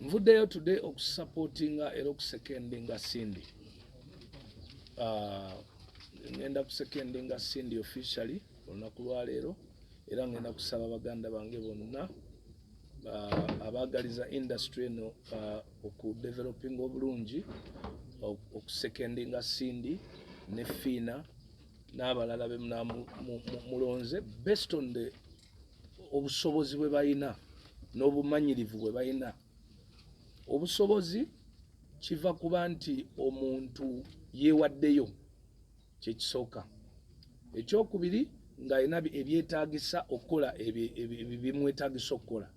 Nvuddeyo today okusupportinga era okusecondinga Cindy. Ngenda kusecondinga Cindy officially olunaku lwa leero era ngenda kusaba baganda bange bonna abagaliza industry eno okudevelopinga obulungi okusecondinga Cindy ne Fina n'abalala be mulonze based on the obusobozi bwe bayina n'obumanyirivu bwe bayina. Obusobozi kiva kuba nti omuntu yeewaddeyo kyekisooka. Ekyokubiri ng'alina ebyetaagisa okukola bimwetaagisa okukola.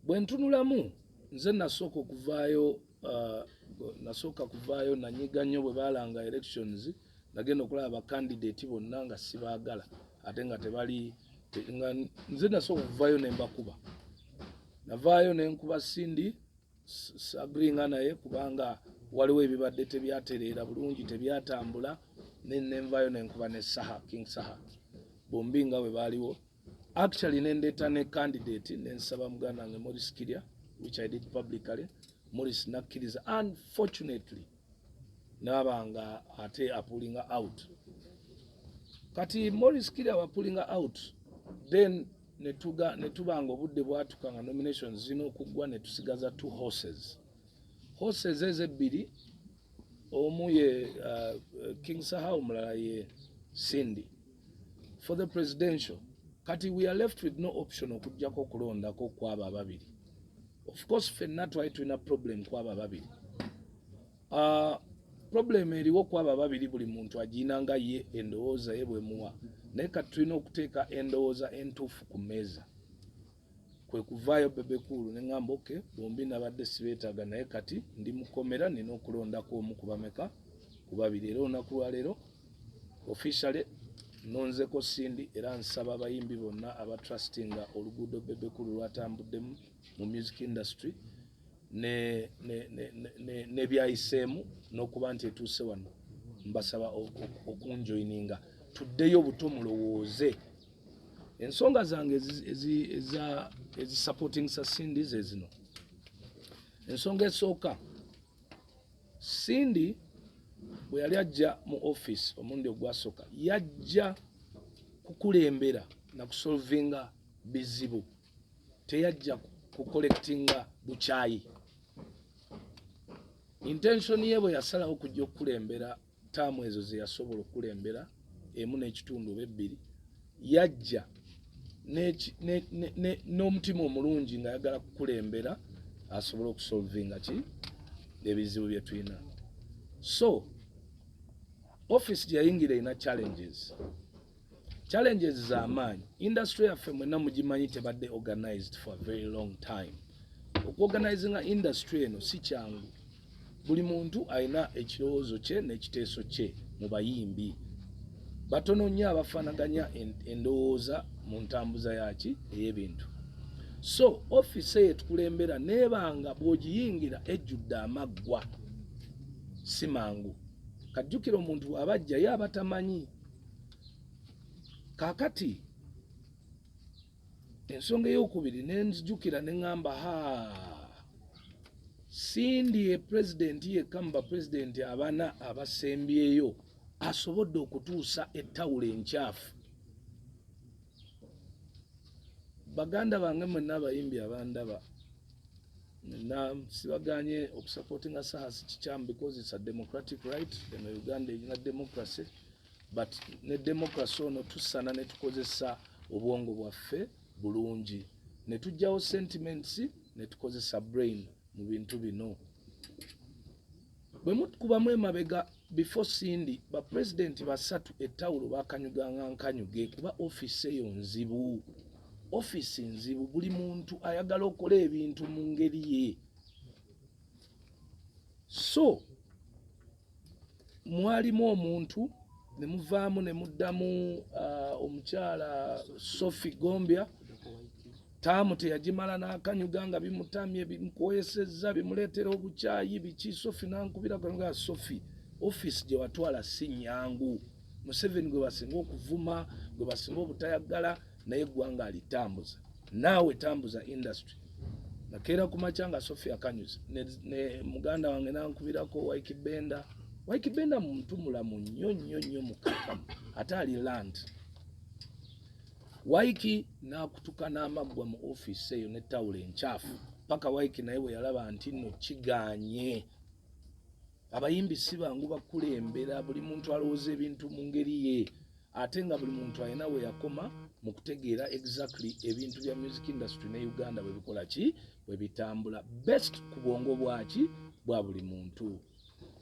Bwe ntunulamu nze nasooka kuvaayo nanyiga nnyo bwe baalanga elections, nagenda okulaba abakandidate bonna nga sibaagala ate nga tebali nze nasooka okuvaayo ne mbakuba. Navaayo ne nkuba Cindy agreeinga naye kubanga waliwo ebibadde tebyatereera bulungi tebyatambula, nenvaayo ne nkuba ne Saha King Saha bombi nga bwe baaliwo. Actually nendeeta ne candidate nensaba muganda wange Morris Kirya, which I did publicly. Morris nakkiriza, unfortunately nabanga ate apulinga out. Kati Morris Kirya wapulinga out, then netubanga obudde bwatuka nga nominations zino okuggwa ne tusigaza 2 horses. Horses ezebbiri, omu ye King Saha, omulala ye Cindy for the presidential. Kati we are left with no option okujjako okulondako kwabo ababiri. Of course ffenna twali tulina problem kwabo ababiri. Problem eriwo kwabo ababiri buli muntu agiinanga ye endowooza ye bwemuwa, naye kati tulina okuteeka endowooza entuufu ku mmeeza. Kwe kuvaayo Bebe Kulu ne ngamba okay, bombi nabadde sibeetaaga naye kati ndi mukomera nina okulondako omu ku bameka ku babiri. Era olunaku lwa leero officially nonzeko Cindy era nsaba abayimbi bonna abatrustinga oluguudo Bebe Kulu lwatambuddemu mu music industry ne byayiseemu n'okuba nti etuuse wano, mbasaba okunjoyininga tuddeyo buto mulowooze. Ensonga zange supporting sa Cindy ze zino. Ensonga esooka, Cindy bwe yali ajja mu office omundi ogwasooka yajja kukulembera na kusolvinga bizibu, teyajja kukolektinga bukyayi. Intention ye bwe yasalawo okujja okukulembera taamu ezo ze yasobola okukulembera emu n'ekitundu oba ebbiri, yajja n'omutima omulungi nga yagala kukulembera asobole okusolvinga ebizibu bye tulina. So office gye yayingira erina challenges z'amaanyi. Industry yaffe mwenna mugimanyi tebadde organized for a very long time. Okuorganizinga industry eno si kyangu. Buli muntu alina ekirowoozo kye n'ekiteeso kye mu bayimbi. Batono nnyo abafaanaganya endowooza mu ntambuza yaki ey'ebintu. So office eyetukulembera neebanga bw'ogiyingira ejjudde amaggwa si mangu. Kajjukira omuntu bw'abajja ye aba tamanyi. Kaakati ensonga ey'okubiri nenzijukira ne ŋŋamba Cindy ye president yekka mu bapresidenti abana abasembyeyo asobodde okutuusa ettawulo enkyafu. Baganda bange mwenna abayimbi abandaba, sibaganye okusupportinga Saha si kikyamu because it's a democratic right. Eno Uganda erina democracy, but ne democracy ono tusana ne tukozesa obwongo bwaffe bulungi, ne tujjawo sentiments ne tukozesa brain mu bintu bino. Bwe mutukubamu emabega before Cindy bapresidenti basatu ettawulo bakanyuganga nkanyuge kuba office eyo nzibu. Office nzibu, buli muntu ayagala okola ebintu mu ngeri ye. So mwalimu omuntu ne muvaamu ne muddamu omukyala Sophie Gombya, taamu teyagimala n'akanyuga nga bimutamye bimukoyesezza bimuleetera obukyayi biki. Sophie nankubira nga Sophie, office gye watwala si nnyangu. Museveni gwe basinga okuvuma, gwe basinga obutayagala, naye eggwanga alitambuza. naawe tambuza industry. Nakeera kumachanga Sofia Kanyuzi ne muganda wange nankubirako Waikibenda muntu mulamu nnyo mukakamu ate ali land. Waiki nakutuka n'amaggwa mu office eyo ne tawula enchafu paka Waiki naye bwe yalaba nti nno kiganye. Abayimbi si bangu bakulembera, buli muntu alowooza ebintu mu ngeri ye, ate nga buli muntu alina we yakoma mu kutegeera exactly ebintu bya music industry ne Uganda bwe bikola ki bwe bitambula best ku bwongo bwaki bwa buli muntu.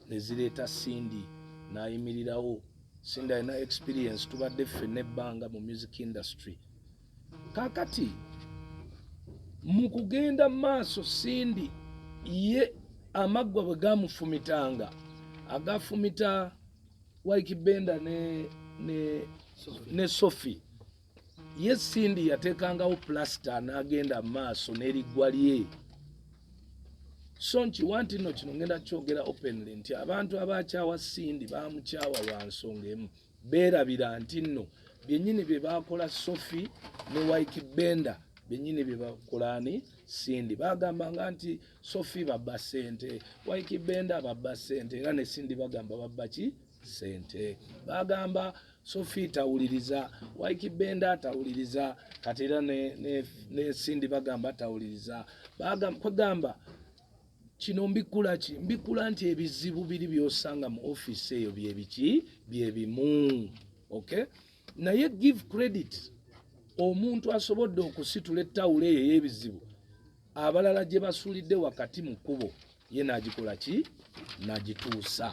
Ne zireeta Cindy n'ayimirirawo. Cindy alina experience, tubadde ffenna ebbanga mu music industry. Kakati mu kugenda maaso Cindy ye amaggwa bwe gamufumitanga agafumita Waikibenda ne Sophie, ye Cindy yateekangawo plaster n'agenda maaso n'eriggwa lye. So nkiwanti nno kino ngenda kyogera openly nti abantu abakyawa Cindy bamukyawa lwa nsonga emu, beerabira nti nno byennyini bye baakola Sophie ne Waikibenda byennyini bye bakolani Cindy. Bagambanga nti Sophie babba ssente, Waikibenda babba ssente, era ne Cindy bagamba babba ki ssente. Bagamba Sophie tawuliriza, Waikibenda tawuliriza, kati era ne Cindy bagamba tawuliriza. Bagamba kino mbikula ki? Mbikula nti ebizibu biri byosanga mu office eyo byebiki byebimu. Okay? Naye give credit omuntu asobodde okusitula ettawulo eyo y'ebizibu, abalala gye basuulidde wakati mu kkubo ye n'agikola ki? N'agituusa.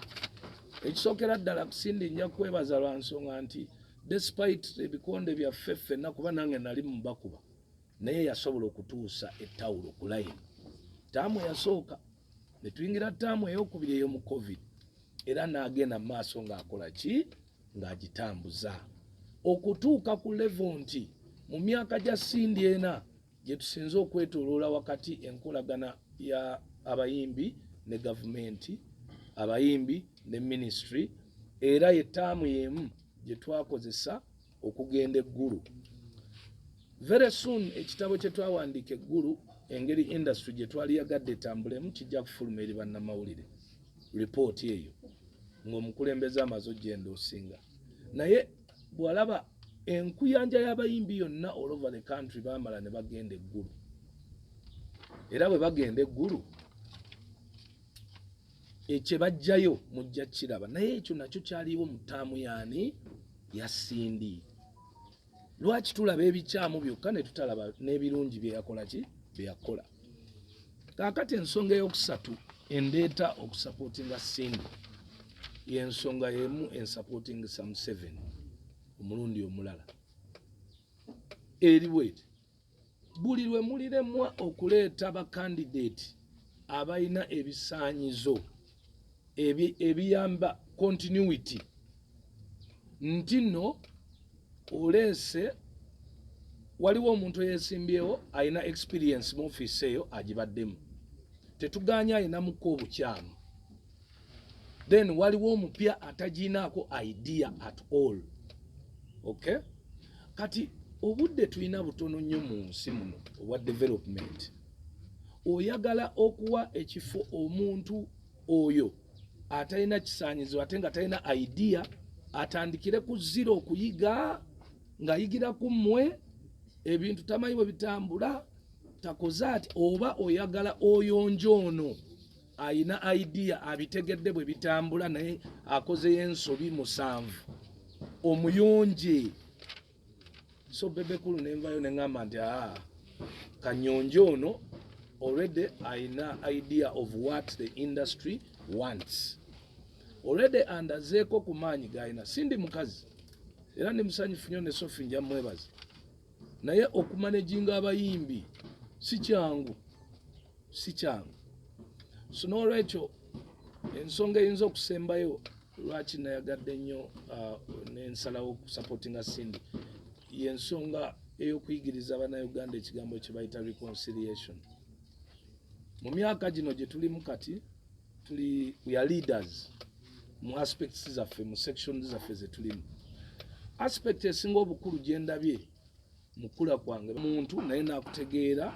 Ekisookera ddala Cindy nja kwebaza lwa nsonga nti despite ebikonde byaffe ffenna kuba nange nali mu bakuba, naye yasobola okutuusa ettawulo ku layini. Taamu yasooka ne tuyingira taamu ey'okubiri eyo mu COVID, era n'agenda mu maaso ng'akola ki? Ng'agitambuza okutuuka ku level nti mu myaka gya Cindy ena gye tusinze okwetooloola wakati enkolagana ya abayimbi ne gavumenti, abayimbi ne ministry, era ye taamu y'emu gye twakozesa okugenda eggulu. Very soon ekitabo kye twawandiika eggulu, engeri industry gye twali yagadde etambulemu, kijja kufuluma eri bannamawulire report eyo ng'omukulembeze amaze oggenda osinga. Naye bw'alaba enkuyanja y'abayimbi yonna all over the country baamala ne bagenda eggulu, era bwe bagenda eggulu ekye bajjayo mujja kiraba, naye ekyo nakyo kyaliwo mu ttaamu yaani ya Cindy. Lwaki tulaba ebikyamu byokka ne tutalaba n'ebirungi bye yakola ki? Bye yakola. Kaakati ensonga ey'okusatu endeeta okusapootinga Cindy y'ensonga y'emu ensapootinga Sam 7 omulundi omulala. Eri bweti buli lwe muliremwa okuleeta bakandidate abalina ebisaanyizo ebiyamba continuity, nti nno oleese waliwo omuntu eyesimbyewo alina experience mu office eyo agibaddemu, tetuganya alinamuko obukyamu, then waliwo omupya ataginaako idea at all. Okay? Kati obudde tulina butono nnyo mu nsi muno obwa development. Oyagala okuwa ekifo omuntu oyo atalina kisaanyizo ate nga talina idea, atandikire ku zero okuyiga, ng'ayigira ku mmwe ebintu tamanyi bwe bitambula, takoze ati, oba oyagala oyonjo ono ayina idea abitegedde bwe bitambula naye akozeyo ensobi 7 omuyonje. So Bebe kulu nenvayo neŋŋamba nti kanyonjo ono already ayina idea of what the industry wants, already andazeeko ku maanyi g'ayina. Sindi mukazi era ndi musanyufu nnyo ne Sophie nja mwebaza, naye okumanejinga abayimbi si kyangu. So n'olwekyo ensonga eyinza okusembayo lwaki nayagadde nnyo n'ensalawo okusapootinga Cindy y'ensonga ey'okuyigiriza Bannayuganda ekigambo kye bayita reconciliation. Mu myaka gino gye tulimu kati we are leaders mu aspects zaffe, mu sections zaffe ze tulimu. Aspect esinga obukulu gye ndabye mukula kwange muntu naye nakutegeera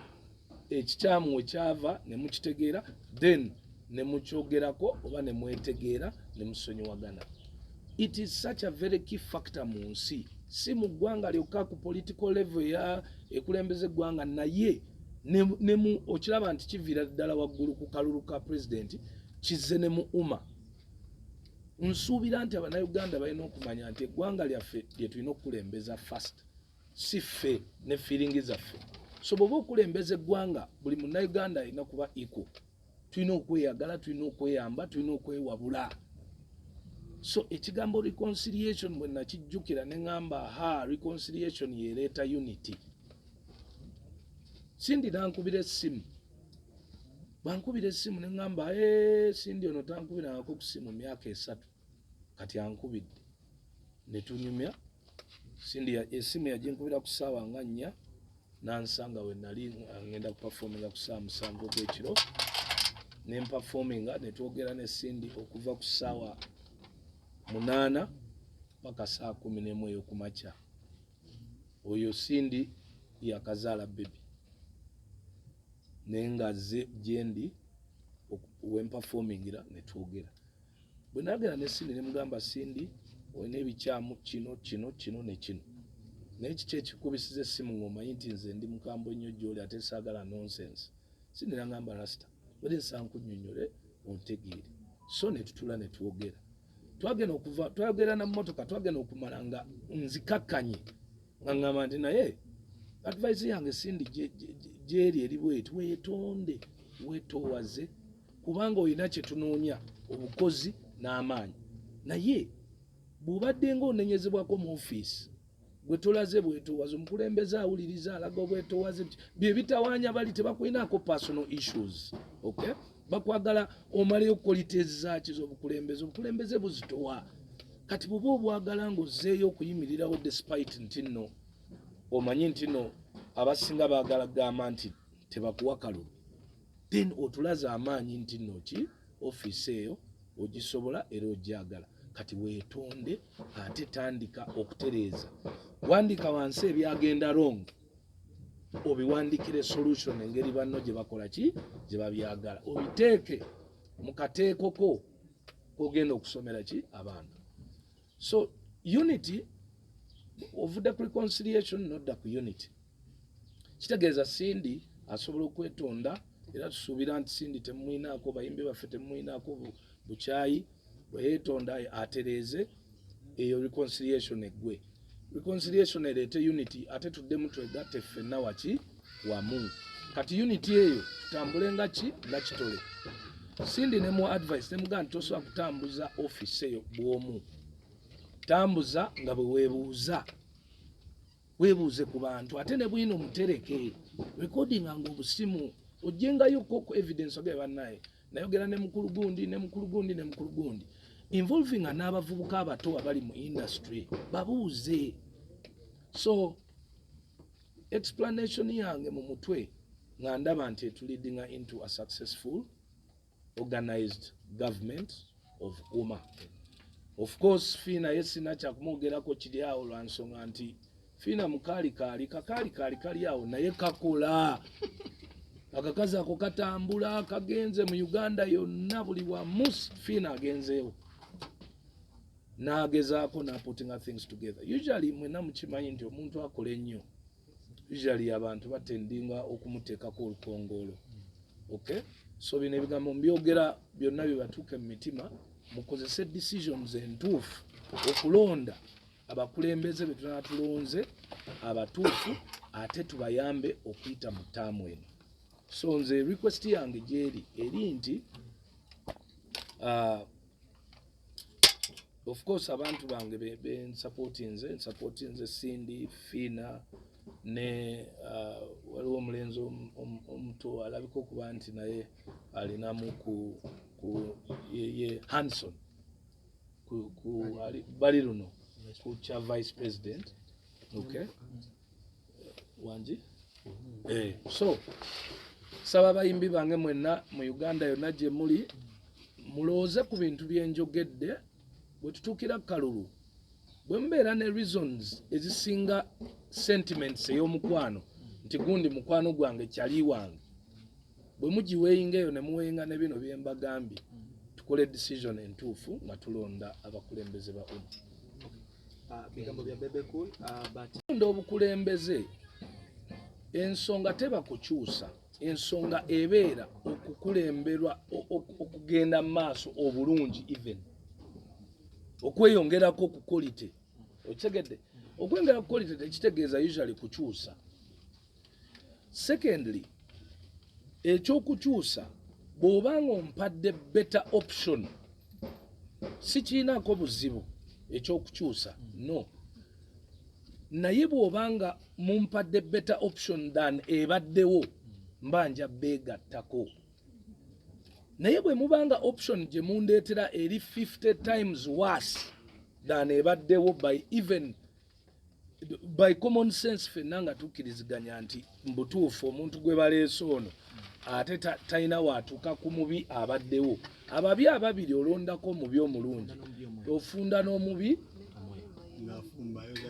ekikyamu wekyava ne mukitegeera then ne mukyogerako oba ne mwetegeera ne musonyiwagana. It is such a very key factor mu nsi, si mu ggwanga lyokka ku political level ya ekulembeze eggwanga naye ne mu okiraba nti kiviira ddala waggulu ku kalulu ka president kizze ne mu UMA. Nsuubira nti Abannayuganda balina okumanya nti eggwanga lyaffe lye tulina okukulembeza first, si ffe ne feeling zaffe. So bw'oba okulembeza eggwanga buli munnayuganda alina kuba equal. Tulina okweyagala, tulina okweyamba, tulina okwewabula. So ekigambo reconciliation bwe nakijjukira ne ŋŋamba reconciliation yeereeta unity. Sindi nankubira essimu. Bankubira essimu ne ŋŋamba Sindi ono tankubirangako ku ssimu myaka 3 kati ankubidde. Ne tunyumya. Sindi essimu yaginkubira ku ssaawa nga 4 nansanga we nali ngenda kuperforminga ku ssaawa 7 ogw'ekiro. Ne mpafominga ne twogera ne Sindi okuva ku ssaawa 8 paka saa 11 ey'okumakya. Oyo Sindi yakazaala Bebe. Naye ng'azze gye ndi wempafomingira ne twogera. Bwe naagera ne Sindi ne mugamba Sindi olina ebikyamu kino ne kino. Naye kiki ekikubisiza essimu ng'omanyi nti nze ndi mukambwe nnyo gy'oli ate saagala nonsense. Sindi n'agamba Rasta bali nsankunnyonnyole ontegeere. So ne tutula ne twogera. Twagenda na mmotoka twagenda okumala nga nzikakkanye nga ŋŋamba nti naye advice yange Sindi gyeri eri bwetu weetonde weetoowaze kubanga olina kye tunoonya obukozi n'amaanyi. Naye bw'obadde ng'onenyezebwako mu ofiisi gwe tolaze bwetoowaze omukulembeze awuliriza alaga obwetoowaze bye bitawaanya bali tebakulinaako personal issues. Okay? Bakwagala omaleyo qualities zaaki z'obukulembeze. Obukulembeze buzitowa. Kati bw'oba obwagala ng'ozzeeyo okuyimirirawo despite nti nno omanyi nti nno abasinga baagala gamba nti tebakuwa kalulu. Then otulaza amaanyi nti nno ki ofiisi eyo ogisobola era ogyagala. Kati weetonde ate tandika okutereeza. Wandika wansi ebyagenda wrong. Obiwandikire solution engeri banno gye bakola ki gye babyagala. Obiteeke mu kateeko ko k'ogenda okusomera ki abantu. So unity ovudde ku reconciliation nodda ku unity. Kitegeeza Sindi asobola okwetonda era tusuubira nti Sindi temuyinaako bayimbi baffe temuyinaako bukyayi bwe yeetonda atereeze eyo reconciliation eggwe. Reconciliation ereete unity ate tuddemu twegatte ffenna waki wamu. Kati unity eyo tutambule nga ki nga kitole. Sindi ne mu advice ne mugamba nti tosobola kutambuza office eyo bw'omu. Tambuza nga bwe weebuuza. Weebuuze ku bantu ate ne bwino mutereke recording nga obusimu ojjengayo ku evidence oge bannaye nayogera ne mukulu gundi involving n'abavubuka abato abali mu industry babuuze. So explanation yange mu mutwe nga ndaba nti leading into a successful organized government of UMA. Of course Fina yesina kyakumwogerako kiri awo lwa nsonga nti Fina mukaalikaali kali awo naye kakola. Akakazi ako katambula kagenze mu Uganda yonna buli wamu Fina agenzeewo. Nagezaako na putting things together. Usually mwena mukimanyi nti omuntu akola ennyo. Usually abantu batendinga okumuteekako olukongolo. Okay? So bino ebigambo mbyogera byonna bye batuuke mu mitima mukozese decisions entuufu okulonda abakulembeze be tunatulonze abatuufu ate tubayambe okuyita mu ttaamu eno. So nze request yange gyeri eri nti of course abantu bange be supportinze Sindi Fina ne waliwo omulenzi omuto alabika okuba nti naye alinamu ku ye Hanson ku bali luno ku cha vice president. Okay? Wanji? So saba bayimbi bange mwenna mu Uganda yonna gye muli mulooze ku bintu bye njogedde bwe tutuukira kalulu bwe mbeera ne reasons ezisinga sentiments ey'omukwano nti gundi mukwano gwange kyali wange bwe mugiweeyinga eyo ne muweeyinga ne bino bye mbagambye tukole decision entuufu nga tulonda abakulembeze ba UMA. Bigambo bya Bebe cool, but obukulembeze ensonga teba kukyusa, ensonga ebeera okukulemberwa okugenda mu maaso obulungi, even okweyongerako ku quality. Okitegedde? Okwongera ku quality tekitegeeza usually kukyusa. Secondly, ekyokukyusa bw'obanga ompadde better option si kiinaako buzibu ekyokukyusa, no. Naye bw'obanga mumpadde better option than ebaddewo mbanja beegattako. Naye bwe mubanga option gye mundeetera eri 50 times worse than ebaddewo by common sense ffenna nga tukkiriziganya nti mbutuufu omuntu gwe baleese ono ate talina waatuuka ku mubi abaddewo. Ababi ababiri olondako omubi omulungi ofunda n'omubi.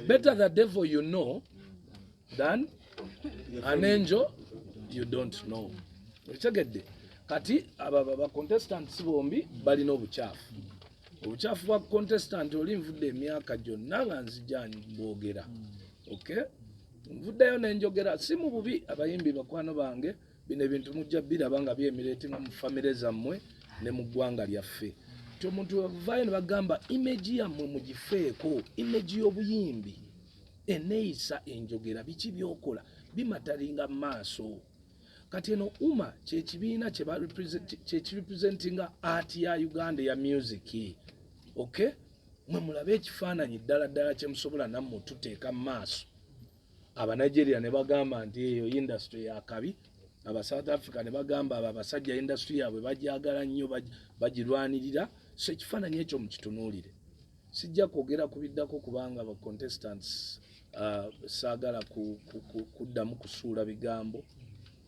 Better the devil you know than an angel you don't know. Okitegedde? Kati aba contestants bombi balina obukyafu. Obukyafu bwa contestant oli nvudde emyaka gyonna nga nzija mbogera. Okay? Nvuddeyo nenjogera si mu bubi abayimbi bakwano bange bino ebintu mujja biraba nga byemireetinga mu famire zammwe ne mu ggwanga lyaffe. Nti omuntu bavaayo ne bagamba image yammwe mugifeeko, image y'obuyimbi, eneeyisa, enjogera, biki byokola bimatalinga mu maaso. Kati eno UMA kyekibiina kyekirepresentinga art ya Uganda ya music. Okay? Mwe mulabe ekifaananyi ddala ddala kye musobola nammwe tuteeka mu maaso. Abanigeria ne bagamba nti eyo industry ya kabi, aba South Africa ne bagamba abo abasajja industry yaabwe bagyagala nnyo bagirwanirira. So ekifaananyi ekyo mukitunuulire. Sijja kwogera kubiddako kubanga aba contestants saagala kuddamu kusuula bigambo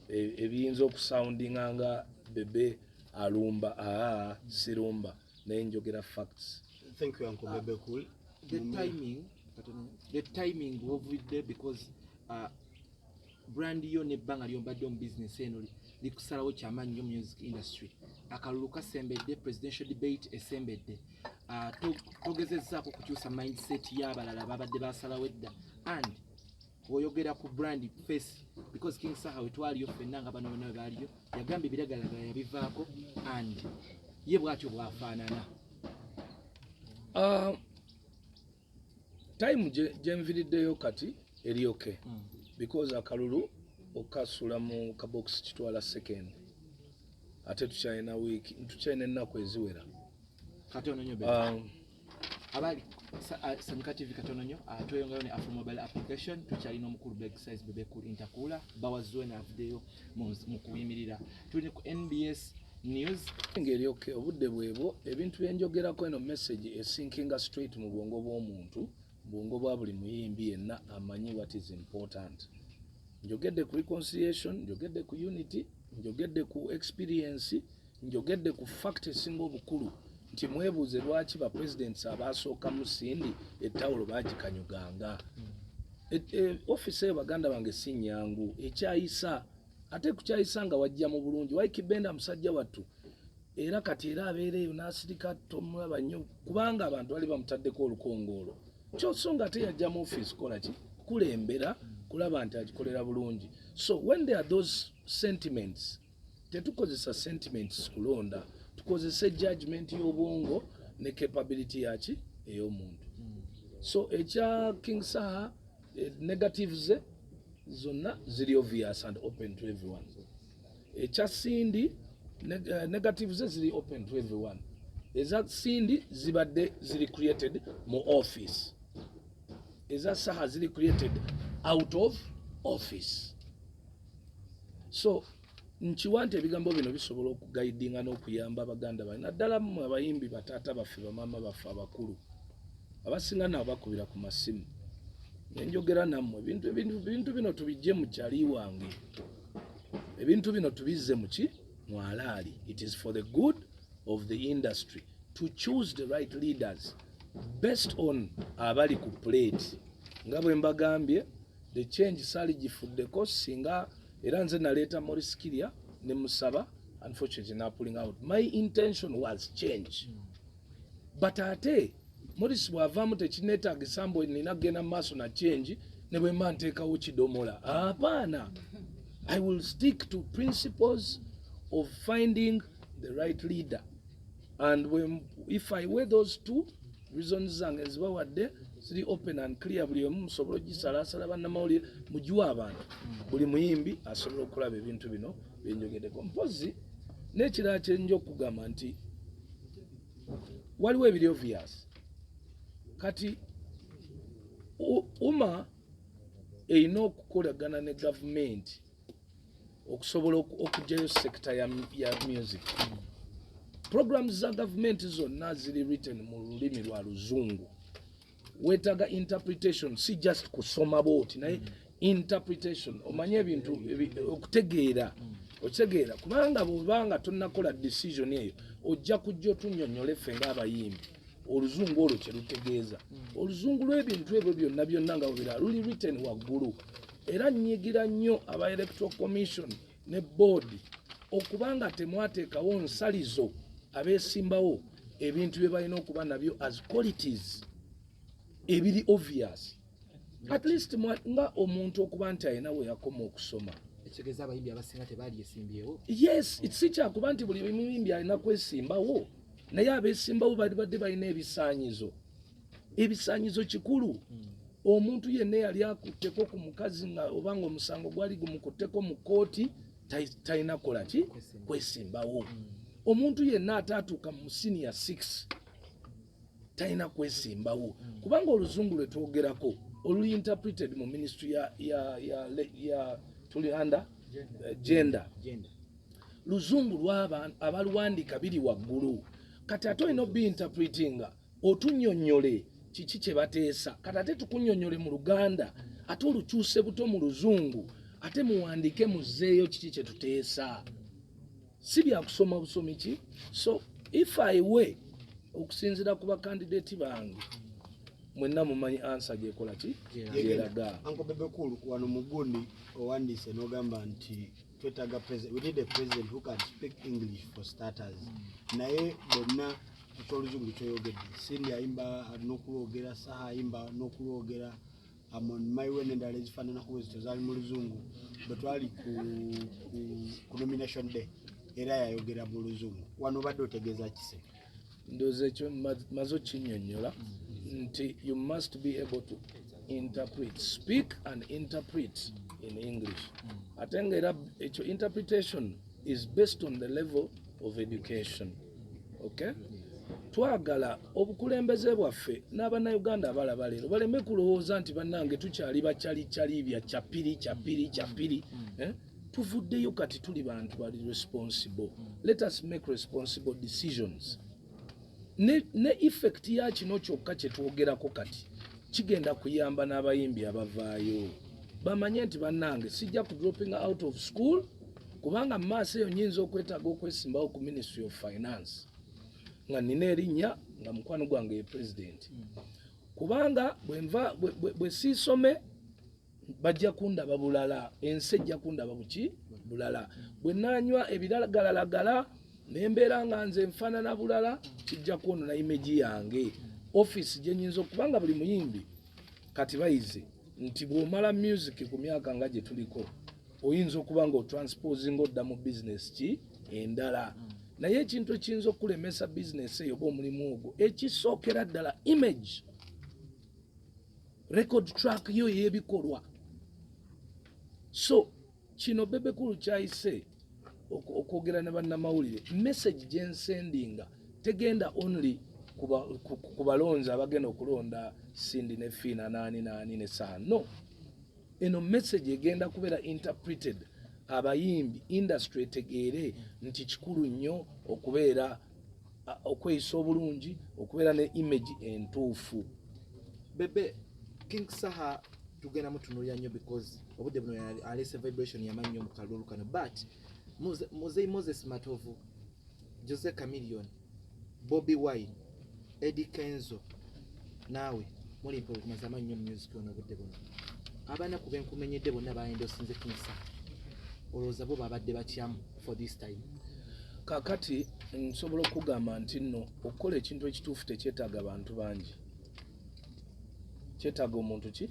ebiyinza okusoundinga nga Bebe alumba. Sirumba naye njogera facts. Thank you, Uncle Bebe cool. The timing ovudde because brand yo nebbanga lyombadde mu business eno likusalawo kyamaanyi nnyo music industry. Akalulu kasembedde, presidential debate esembedde. Togezezzaako kukyusa mindset y'abalala babadde basalawo edda. And oyogera ku brand face because King Saha wetwaliyo ffenna nga bano bonna baaliyo yagamba ebiragalagala yabivaako and ye bwatyo bwafaanana. Time gyenviriddeyo kati eri okay. Because akalulu okasula mu kabox kitwala second. Ate tukyalina week, tukyalina ennaku eziwera. Katono nnyo abali Sanyu TV katono nnyo tweyongayo ne Afro Mobile application tukyalina omukulu big size Bebe cool intercooler bawazwe n'avuddeyo mu kuyimirira. Tuli ku NBS News ngeri okay obudde bwebo ebintu byenjogerako eno message esinkinga straight mu bwongo bw'omuntu, bwongo bwa buli muyimbi yenna amanyi what is important. Njogedde ku reconciliation, njogedde ku unity, njogedde ku experience, njogedde ku fact esinga obukulu nti mwebuuze lwaki ba presidents abasooka mu Sindi ettawulo baagikanyuganga. Office eyo baganda bange si nnyangu ekyayisa ate kukyayisa nga wajja mu bulungi. Waikibenda musajja wattu era kati era abeera eyo n'asirika tomulaba nnyo kubanga abantu bali bamutaddeko olukongoolo. Kyosonga ate yajja mu office kola ki kulembera kulaba nti agikolera bulungi. So when there are those sentiments, tetukozesa sentiments kulonda, tukozesa judgment y'obwongo ne capability yaki ey'omuntu. So ekya King Saha negatives zonna ziri obvious and open to everyone. Ekya Sindi negatives ziri open to everyone. Eza Sindi zibadde ziri created mu office. Eza Saha ziri created out of office. So nkiwante ebigambo bino bisobola okugaidinga n'okuyamba abaganda bano naddala mu abayimbi bataata baffe bamaama baffe abakulu abasinga nabo bakubira ku masimu. Nenjogera nammwe ebintu bino tubijje mu kyali wange, ebintu bino tubizze mu ki mwalaali. It is for the good of the industry to choose the right leaders based on abali ku plate nga bwe mbagambye the change sali gifuddeko singa era nze naleeta Morris Kiria ne musaba unfortunately na pulling out. My intention was change but ate Morris bwavaamu tekineetaagisa mbu nina kugenda mu maaso na change ne bwe mba nteekawo kidomola. Apaana, I will stick to principles of finding the right leader, and if I weigh those two reasons zange nzibawadde ziri open and clear, buli omu musobola ogisalaasala bannamawulire mugiwa abantu, buli muyimbi asobola okulaba ebintu bino byenjogeddeko. Mpozi n'ekirala kyenja okugamba nti waliwo ebiri obvious kati UMA erina okukolagana ne gavumenti okusobola okugyayo sekita ya music. Programs za gavumenti zonna ziri written mu lulimi lwa Luzungu. Wetaga interpretation, si just kusoma booti naye interpretation, omanye ebintu okutegeera okitegeera, kubanga bw'obanga tonnakola decision eyo ojja kujja otunnyonnyola ffe ng'abayimbi Oluzungu olwo kye lutegeeza. Oluzungu lw'ebintu ebyo byonna byonna nga bwebira luli written waggulu. Era nnyigira nnyo aba Electoral Commission ne board okubanga temwateekawo nsalizo abeesimbawo ebintu bye balina okuba nabyo as qualities ebiri obvious. At least nga omuntu okuba nti alina we yakoma okusoma. Ekitegeeza abayimbi abasinga tebaali esimbyewo. Yes, si kyakuba nti buli muyimbi alina kwesimbawo, naye abeesimbawo badde balina ebisaanyizo. Ebisaanyizo kikulu. Omuntu yenna yali akutteko ku mukazi nga obanga omusango gwali gumukutteko mu kooti talina kola ki kwesimbawo. Omuntu yenna ataatuuka mu senior 6 talina kwesimbawo, kubanga oluzungu lwe twogerako oluli interpreted mu ministry ya tuli under gender. Luzungu lw'abantu abalwandiika biri waggulu. Kati ate olina obi interpretinga otunnyonnyole kiki kye bateesa, kati ate tukunnyonnyole mu Luganda ate olukyuse buto mu Luzungu ate muwandiike muzzeeyo kiki kye tuteesa. Si bya kusoma busomi ki. So if I weigh okusinziira ku bakandidate bange mwenna mumanyi answer gyekola ki gyeraga. Uncle Bebe Cool wano mu gundi owandiise n'ogamba nti twetaaga president, we need a president who can speak English for starters. Naye bonna ekyoluzungu kyoyogedde Cindy ayimba alina okulwogera, Saha ayimba n'okulwogera, Amon Maiwe n'endala ezifaananako bwe zityo zaali mu Luzungu bwe twali ku nomination day era yayogera mu Luzungu. Wano obadde otegeeza kise? Ndowooza ekyo maze okinnyonnyola nti you must be able to interpret, speak and interpret in English. Ate nga era ekyo interpretation is based on the level of education. Okay? Twagala obukulembeze bwaffe n'Abannayuganda abalaba leero baleme kulowooza nti bannange tukyali bakyali bya kyapiri. Tuvuddeyo kati tuli bantu bali responsible. Let us make responsible decisions. Ne effect ya kino kyokka kye twogerako kati kigenda kuyamba n'abayimbi abavaayo bamanye nti bannange sijja ku dropping out of school, kubanga mu maaso eyo nnyinza okwetaaga okwesimbawo ku Ministry of Finance nga nina erinnya nga mukwano gwange ye president, kubanga bwe siisome bajja kundaba bulala, ensi ejja kundaba buki bulala. Bwe nanywa ebiragalalagala nembeera nga nze nfaanana bulala kijja kwonona image yange. Office gye nnyinza okubanga buli muyimbi kati bayize nti bw'omala music ku myaka nga gye tuliko oyinza okuba nga otranspose odda mu business ki endala. Naye ekintu ekiyinza okulemesa business eyo bw'omulimu ogwo ekisookera ddala image, record track yo y'ebikolwa. So kino Bebe Cool kyayise okwogera ne bannamawulire, message gye nsendinga tegenda only ku balonzi abagenda okulonda Cindy ne Fina nani ne Saha. No, eno message egenda kubeera interpreted abayimbi industry etegeere nti kikulu nnyo okubeera okweyisa obulungi, okubeera ne image entuufu. Bebe, King Saha tugenda mutunuulira nnyo because obudde buno alese vibration yamannyo mu kalulu kano, but Moses Matovu, Jose Chameleone, Bobi Wine, Eddie Kenzo, naawe muli mpola tumaze amanyi nnyo mu music ono obudde buno abaana ku benkumenyedde bonna bayenda osinze kinsa olowooza bo babadde batyamu for this time kakati nsobola okugamba nti nno okukola ekintu ekituufu tekyetaaga bantu bangi kyetaaga omuntu ki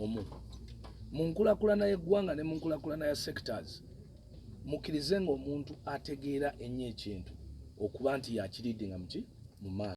omu mu nkulakulana y'eggwanga ne mu nkulakulana ya sectors mukkirize ng'omuntu ategeera ennyo ekintu okuba nti yakiridinga mu maaso